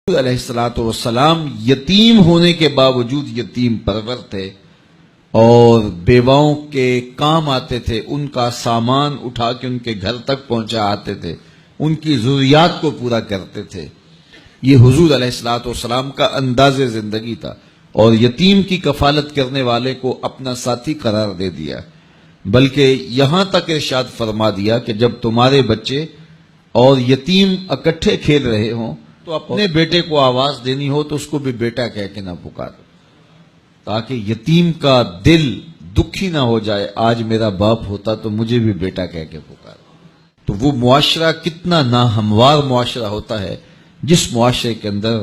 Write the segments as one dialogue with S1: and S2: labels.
S1: علیہ الصلوۃ والسلام یتیم ہونے کے باوجود یتیم پرور تھے اور بیواؤں کے کام آتے تھے، ان کا سامان اٹھا کے ان کے گھر تک پہنچا آتے تھے، ان کی ضروریات کو پورا کرتے تھے۔ یہ حضور علیہ الصلوۃ والسلام کا انداز زندگی تھا، اور یتیم کی کفالت کرنے والے کو اپنا ساتھی قرار دے دیا، بلکہ یہاں تک ارشاد فرما دیا کہ جب تمہارے بچے اور یتیم اکٹھے کھیل رہے ہوں تو اپنے بیٹے کو آواز دینی ہو تو اس کو بھی بیٹا کہہ کے نہ پکارو، تاکہ یتیم کا دل دکھی نہ ہو جائے، آج میرا باپ ہوتا تو مجھے بھی بیٹا کہہ کے پکارو۔ تو وہ معاشرہ کتنا ناہموار معاشرہ ہوتا ہے جس معاشرے کے اندر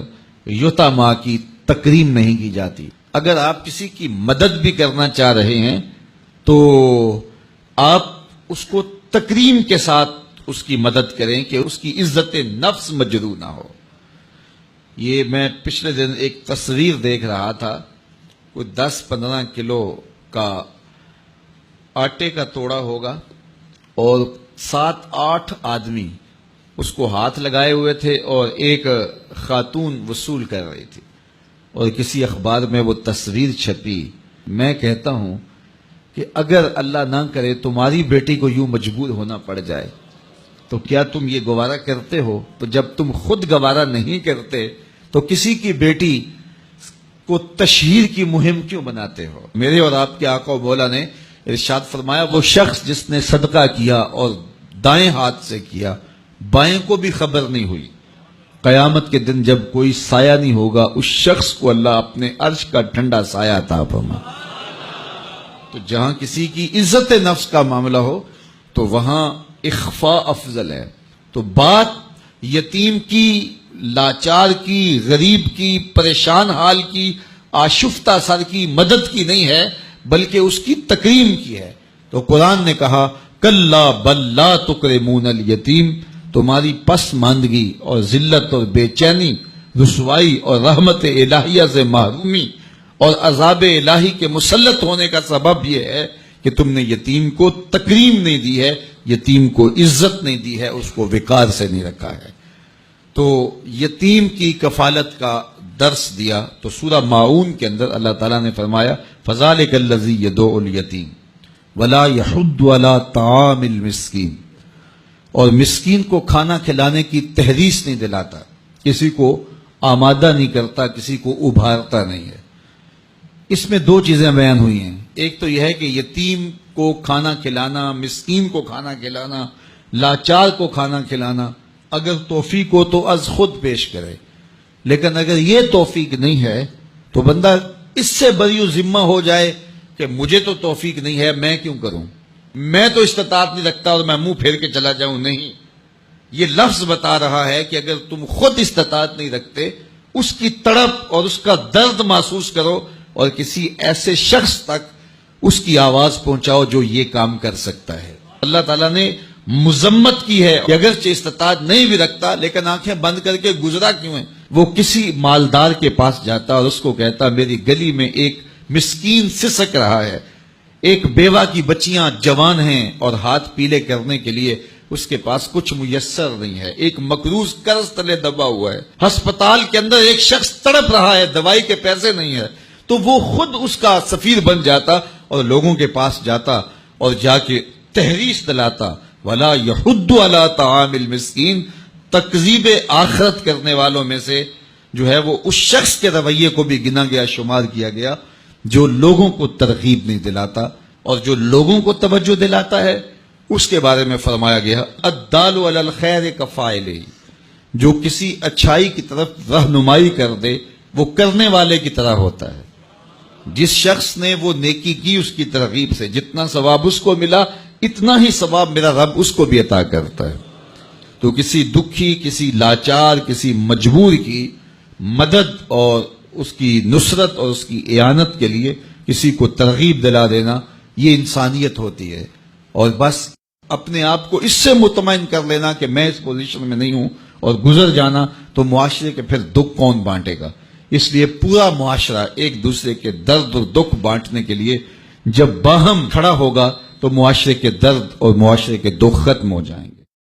S1: یتاما کی تکریم نہیں کی جاتی۔ اگر آپ کسی کی مدد بھی کرنا چاہ رہے ہیں تو آپ اس کو تکریم کے ساتھ اس کی مدد کریں کہ اس کی عزت نفس مجروح نہ ہو۔ یہ میں پچھلے دن ایک تصویر دیکھ رہا تھا، کوئی 10-15 کلو کا آٹے کا توڑا ہوگا اور 7-8 آدمی اس کو ہاتھ لگائے ہوئے تھے اور ایک خاتون وصول کر رہی تھی، اور کسی اخبار میں وہ تصویر چھپی۔ میں کہتا ہوں کہ اگر اللہ نہ کرے تمہاری بیٹی کو یوں مجبور ہونا پڑ جائے تو کیا تم یہ گوارا کرتے ہو؟ تو جب تم خود گوارا نہیں کرتے تو کسی کی بیٹی کو تشہیر کی مہم کیوں بناتے ہو؟ میرے اور آپ کے آقا و مولا نے ارشاد فرمایا، وہ شخص جس نے صدقہ کیا اور دائیں ہاتھ سے کیا، بائیں کو بھی خبر نہیں ہوئی، قیامت کے دن جب کوئی سایہ نہیں ہوگا اس شخص کو اللہ اپنے عرش کا ٹھنڈا سایہ عطا فرمائے۔ تو جہاں کسی کی عزت نفس کا معاملہ ہو تو وہاں اخفاء افضل ہے۔ تو بات یتیم کی، لاچار کی، غریب کی، پریشان حال کی، آشفتہ سر کی مدد کی نہیں ہے، بلکہ اس کی تکریم کی ہے۔ تو قرآن نے کہا کلا بل لا تکرمون الیتیم، تمہاری پسماندگی اور ذلت اور بے چینی، رسوائی اور رحمت الہیہ سے محرومی اور عذاب الہی کے مسلط ہونے کا سبب یہ ہے کہ تم نے یتیم کو تکریم نہیں دی ہے، یتیم کو عزت نہیں دی ہے، اس کو وقار سے نہیں رکھا ہے۔ تو یتیم کی کفالت کا درس دیا تو سورہ ماعون کے اندر اللہ تعالیٰ نے فرمایا فَذَلِكَ الَّذِي يَدُعُّ الْيَتِيمَ وَلَا يَحُضُّ عَلَىٰ طَعَامِ الْمِسْكِينِ، اور مسکین کو کھانا کھلانے کی تحریص نہیں دلاتا، کسی کو آمادہ نہیں کرتا، کسی کو ابھارتا نہیں ہے۔ اس میں 2 چیزیں بیان ہوئی ہیں، ایک تو یہ ہے کہ یتیم کو کھانا کھلانا، مسکین کو کھانا کھلانا، لاچار کو کھانا کھلانا اگر توفیق ہو تو از خود پیش کرے، لیکن اگر یہ توفیق نہیں ہے تو بندہ اس سے بری ذمہ ہو جائے کہ مجھے تو توفیق نہیں ہے، میں کیوں کروں، میں تو استطاعت نہیں رکھتا اور میں منہ پھیر کے چلا جاؤں۔ نہیں، یہ لفظ بتا رہا ہے کہ اگر تم خود استطاعت نہیں رکھتے، اس کی تڑپ اور اس کا درد محسوس کرو اور کسی ایسے شخص تک اس کی آواز پہنچاؤ جو یہ کام کر سکتا ہے۔ اللہ تعالیٰ نے مذمت کی ہے کہ اگرچہ استطاعت نہیں بھی رکھتا لیکن آنکھیں بند کر کے گزرا کیوں ہے؟ وہ کسی مالدار کے پاس جاتا اور اس کو کہتا میری گلی میں ایک مسکین سسک رہا ہے، ایک بیوہ کی بچیاں جوان ہیں اور ہاتھ پیلے کرنے کے لیے اس کے پاس کچھ میسر نہیں ہے، ایک مقروض قرض تلے دبا ہوا ہے، ہسپتال کے اندر ایک شخص تڑپ رہا ہے، دوائی کے پیسے نہیں ہے، تو وہ خود اس کا سفیر بن جاتا اور لوگوں کے پاس جاتا اور جا کے تحریص دلاتا وَلَا يَحُضُّ عَلَىٰ طَعَامِ الْمِسْكِينِ۔ تکذیب آخرت کرنے والوں میں سے جو ہے وہ اس شخص کے رویے کو بھی گنا گیا، شمار کیا گیا جو لوگوں کو ترغیب نہیں دلاتا، اور جو لوگوں کو توجہ دلاتا ہے اس کے بارے میں فرمایا گیا الدال علی الخیر کفاعلہ، جو کسی اچھائی کی طرف رہنمائی کر دے وہ کرنے والے کی طرح ہوتا ہے۔ جس شخص نے وہ نیکی کی اس کی ترغیب سے جتنا ثواب اس کو ملا اتنا ہی ثواب میرا رب اس کو بھی عطا کرتا ہے۔ تو کسی دکھی، کسی لاچار، کسی مجبور کی مدد اور اس کی نصرت اور اس کی اعانت کے لیے کسی کو ترغیب دلا دینا یہ انسانیت ہوتی ہے، اور بس اپنے آپ کو اس سے مطمئن کر لینا کہ میں اس پوزیشن میں نہیں ہوں اور گزر جانا، تو معاشرے کے پھر دکھ کون بانٹے گا؟ اس لیے پورا معاشرہ ایک دوسرے کے درد اور دکھ بانٹنے کے لیے جب باہم کھڑا ہوگا تو معاشرے کے درد اور معاشرے کے دکھ ختم ہو جائیں گے۔